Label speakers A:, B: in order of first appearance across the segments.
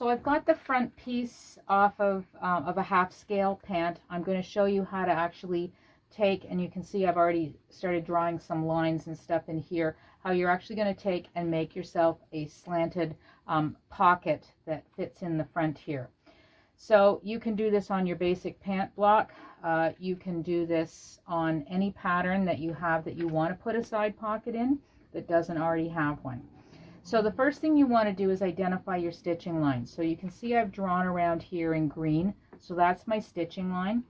A: So I've got the front piece off of a half scale pant. I'm going to show you how to actually take, and you can see I've already started drawing some lines and stuff in here, how you're actually going to take and make yourself a slanted pocket that fits in the front here. So you can do this on your basic pant block. You can do this on any pattern that you have that you want to put a side pocket in that doesn't already have one. So the first thing you want to do is identify your stitching line. So you can see I've drawn around here in green. So that's my stitching line.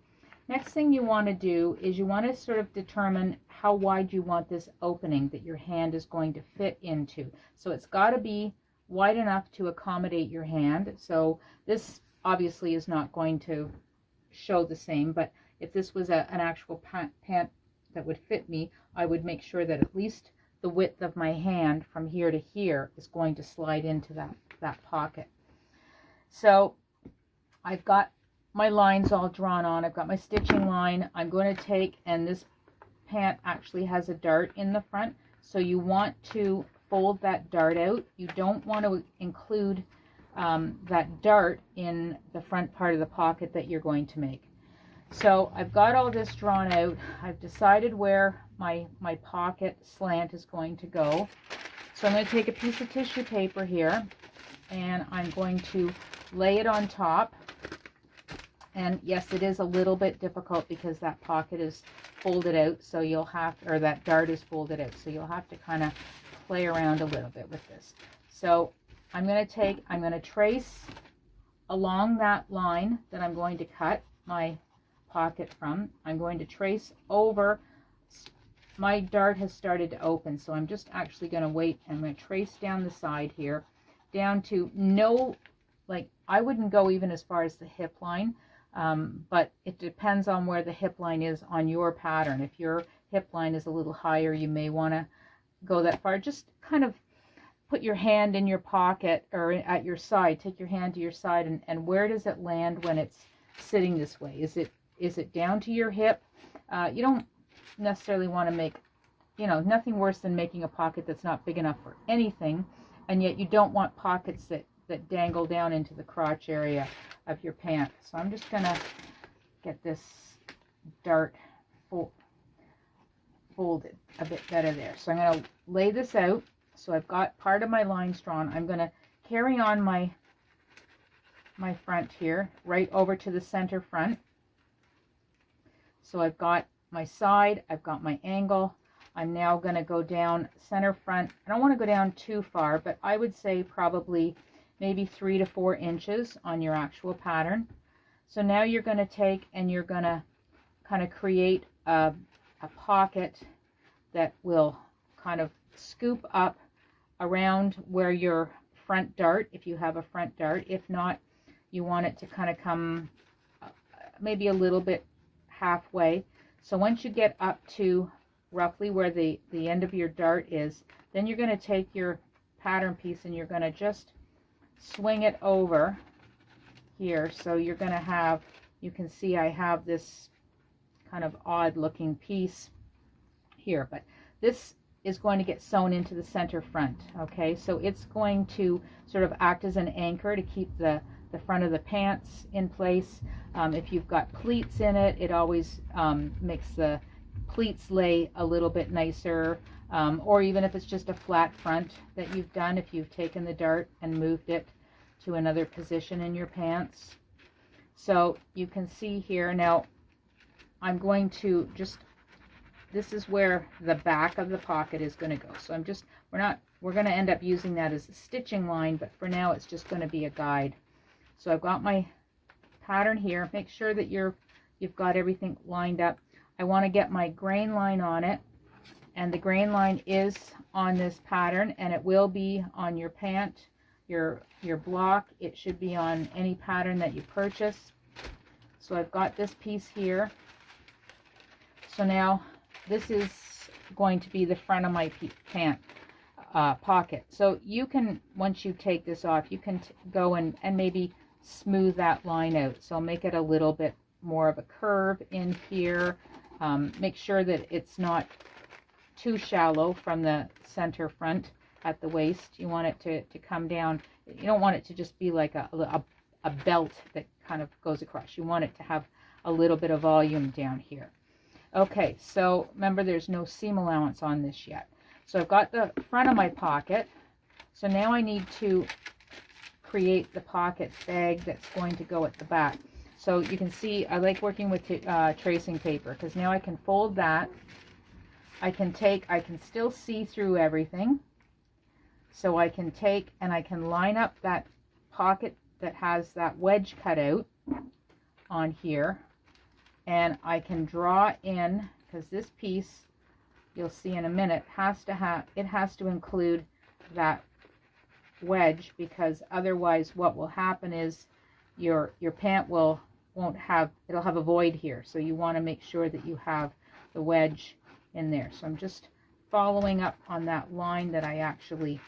A: Next thing you want to do is you want to sort of determine how wide you want this opening that your hand is going to fit into. So it's got to be wide enough to accommodate your hand. So this obviously is not going to show the same, but if this was an actual pant that would fit me, I would make sure that at least the width of my hand from here to here is going to slide into that pocket. So I've got my lines all drawn on. I've got my stitching line. I'm going to take, and this pant actually has a dart in the front, so you want to fold that dart out. You don't want to include that dart in the front part of the pocket that you're going to make. So I've got all this drawn out. I've decided where my pocket slant is going to go. So I'm going to take a piece of tissue paper here, and I'm going to lay it on top. And yes, it is a little bit difficult because that pocket is folded out, so you'll have to, or that dart is folded out, so you'll have to kind of play around a little bit with this. So I'm going to trace along that line that I'm going to cut my pocket from. I'm going to trace over. My dart has started to open, so I'm just actually going to wait, and I'm going to trace down the side here, down to no, like, I wouldn't go even as far as the hip line, but it depends on where the hip line is on your pattern. If your hip line is a little higher, you may want to go that far. Just kind of put your hand in your pocket or at your side, take your hand to your side, and where does it land when it's sitting this way? Is it down to your hip? You don't necessarily want to make, nothing worse than making a pocket that's not big enough for anything, and yet you don't want pockets that dangle down into the crotch area of your pant. So I'm just going to get this dart folded a bit better there. So I'm going to lay this out. So I've got part of my lines drawn. I'm going to carry on my front here right over to the center front. So I've got my side, I've got my angle. I'm now going to go down center front. I don't want to go down too far, but I would say probably maybe 3 to 4 inches on your actual pattern. So now you're going to take and you're going to kind of create a pocket that will kind of scoop up around where your front dart, if you have a front dart. If not, you want it to kind of come maybe a little bit halfway. So once you get up to roughly where the end of your dart is, then you're going to take your pattern piece and you're going to just swing it over here. So you're going to have, you can see I have this kind of odd looking piece here, but this is going to get sewn into the center front. Okay, so it's going to sort of act as an anchor to keep the front of the pants in place. If you've got pleats in it, it always makes the pleats lay a little bit nicer, or even if it's just a flat front that you've done, if you've taken the dart and moved it to another position in your pants. So you can see here now, I'm going to just, this is where the back of the pocket is going to go. So I'm just, we're going to end up using that as a stitching line, but for now it's just going to be a guide. So I've got my pattern here. Make sure that you've got everything lined up. I want to get my grain line on it, and the grain line is on this pattern, and it will be on your pant, your block. It should be on any pattern that you purchase. So I've got this piece here. So now this is going to be the front of my pant pocket. So you can, once you take this off, you can go and maybe smooth that line out. So make it a little bit more of a curve in here. Make sure that it's not too shallow from the center front, at the waist. You want it to come down. You don't want it to just be like a belt that kind of goes across. You want it to have a little bit of volume down here. Okay, so remember there's no seam allowance on this yet. So I've got the front of my pocket. So now I need to create the pocket bag that's going to go at the back. So you can see I like working with tracing paper, because now I can fold that. I can still see through everything. So I can take and I can line up that pocket that has that wedge cut out on here. And I can draw in, because this piece, you'll see in a minute, has to include that wedge, because otherwise what will happen is your pant it'll have a void here. So you want to make sure that you have the wedge in there. So I'm just following up on that line that I actually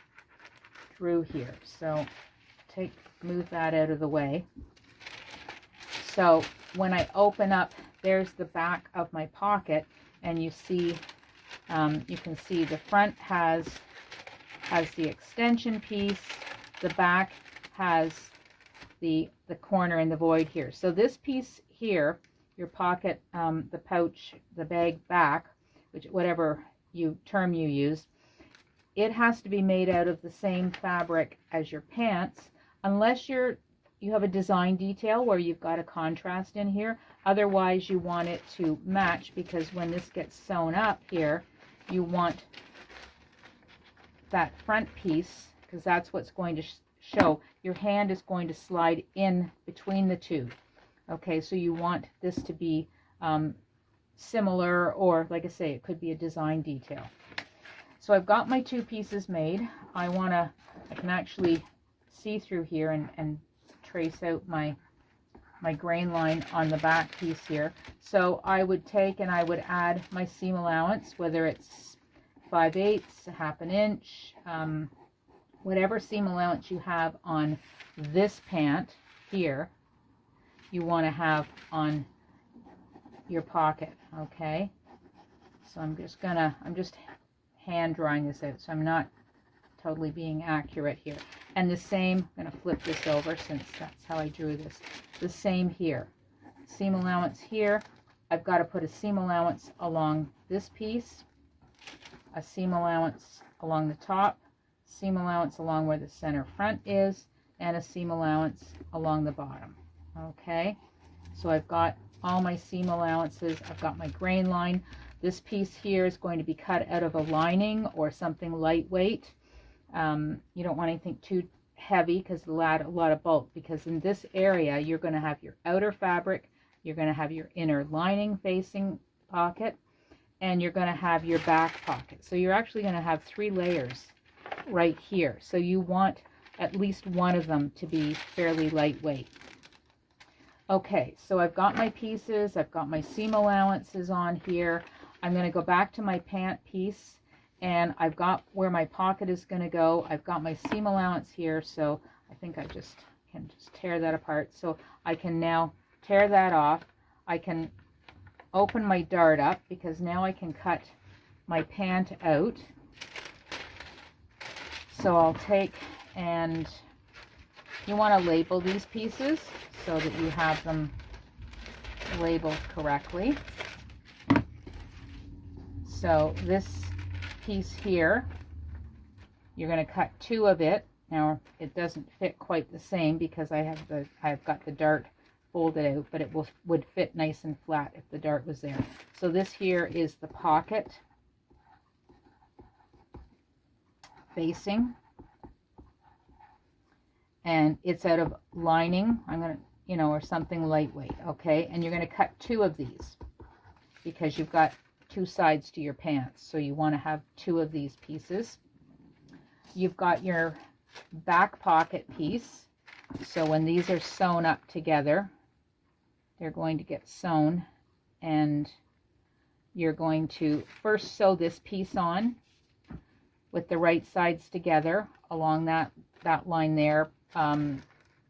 A: drew here. So move that out of the way. So when I open up, there's the back of my pocket, and you see, you can see the front has the extension piece, the back has the corner and the void here. So this piece here, your pocket, the pouch, the bag back, whatever term you use, it has to be made out of the same fabric as your pants, unless you have a design detail where you've got a contrast in here. Otherwise you want it to match, because when this gets sewn up here, you want that front piece, because that's what's going to show. Your hand is going to slide in between the two. Okay, so you want this to be similar, or like I say, it could be a design detail. So I've got my two pieces made. I can actually see through here and trace out my grain line on the back piece here. So I would take and I would add my seam allowance, whether it's 5/8, half an inch, whatever seam allowance you have on this pant here, you want to have on your pocket. Okay, so I'm just hand drawing this out, so I'm not totally being accurate here. And the same, I'm going to flip this over since that's how I drew this. The same here. Seam allowance here. I've got to put a seam allowance along this piece, a seam allowance along the top, seam allowance along where the center front is, and a seam allowance along the bottom. Okay, so I've got all my seam allowances. I've got my grain line. This piece here is going to be cut out of a lining or something lightweight. You don't want anything too heavy, because a lot of bulk, because in this area you're going to have your outer fabric, you're going to have your inner lining facing pocket, and you're going to have your back pocket. So you're actually going to have 3 layers right here. So you want at least one of them to be fairly lightweight. Okay, so I've got my pieces, I've got my seam allowances on here. I'm going to go back to my pant piece, and I've got where my pocket is going to go. I've got my seam allowance here, so I think I can just tear that apart. So I can now tear that off. I can open my dart up, because now I can cut my pant out. So I'll take, and you want to label these pieces so that you have them labeled correctly. So this piece here, you're going to cut 2 of it. Now it doesn't fit quite the same, because I've got the dart folded out, but it would fit nice and flat if the dart was there. So this here is the pocket facing, and it's out of lining. I'm going to, or something lightweight. Okay, and you're going to cut 2 of these, because you've got 2 sides to your pants, so you want to have 2 of these pieces. You've got your back pocket piece, so when these are sewn up together, they're going to get sewn, and you're going to first sew this piece on with the right sides together along that line there.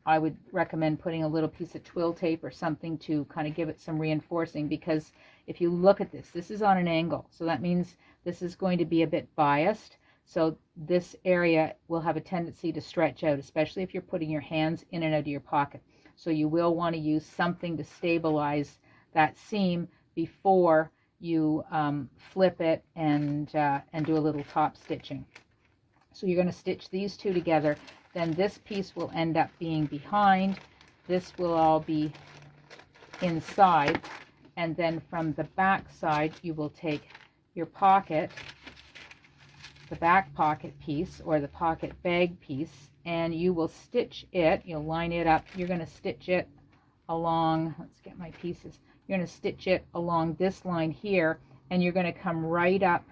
A: I would recommend putting a little piece of twill tape or something to kind of give it some reinforcing, because if you look at this is on an angle, so that means this is going to be a bit biased. So this area will have a tendency to stretch out, especially if you're putting your hands in and out of your pocket. So you will want to use something to stabilize that seam before you flip it and do a little top stitching. So you're going to stitch these two together. Then this piece will end up being behind. This will all be inside. And then from the back side, you will take your pocket, the back pocket piece or the pocket bag piece, and you will stitch it. You'll line it up. You're going to stitch it along, let's get my pieces. You're going to stitch it along this line here, and you're going to come right up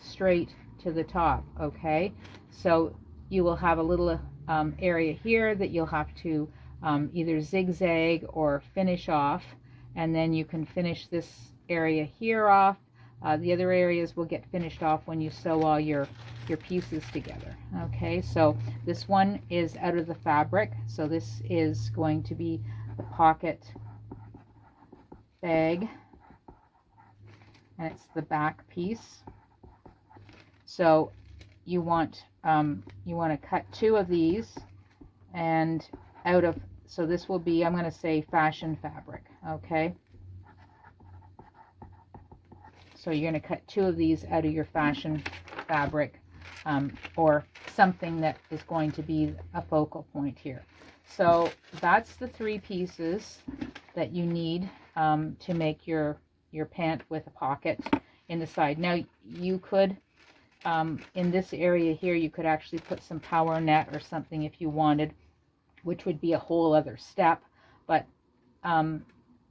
A: straight to the top, okay? So you will have a little area here that you'll have to either zigzag or finish off, and then you can finish this area here off. The other areas will get finished off when you sew all your pieces together. Okay, so this one is out of the fabric, so this is going to be the pocket bag, and it's the back piece. So you want to cut two of these, and out of, so this will be, I'm going to say fashion fabric, okay? So you're going to cut two of these out of your fashion fabric, or something that is going to be a focal point here. So that's the three pieces that you need to make your pant with a pocket in the side. Now you could, in this area here, you could actually put some power net or something if you wanted, which would be a whole other step, but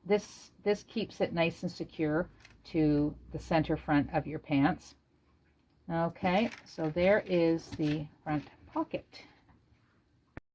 A: this keeps it nice and secure to the center front of your pants. Okay, so there is the front pocket.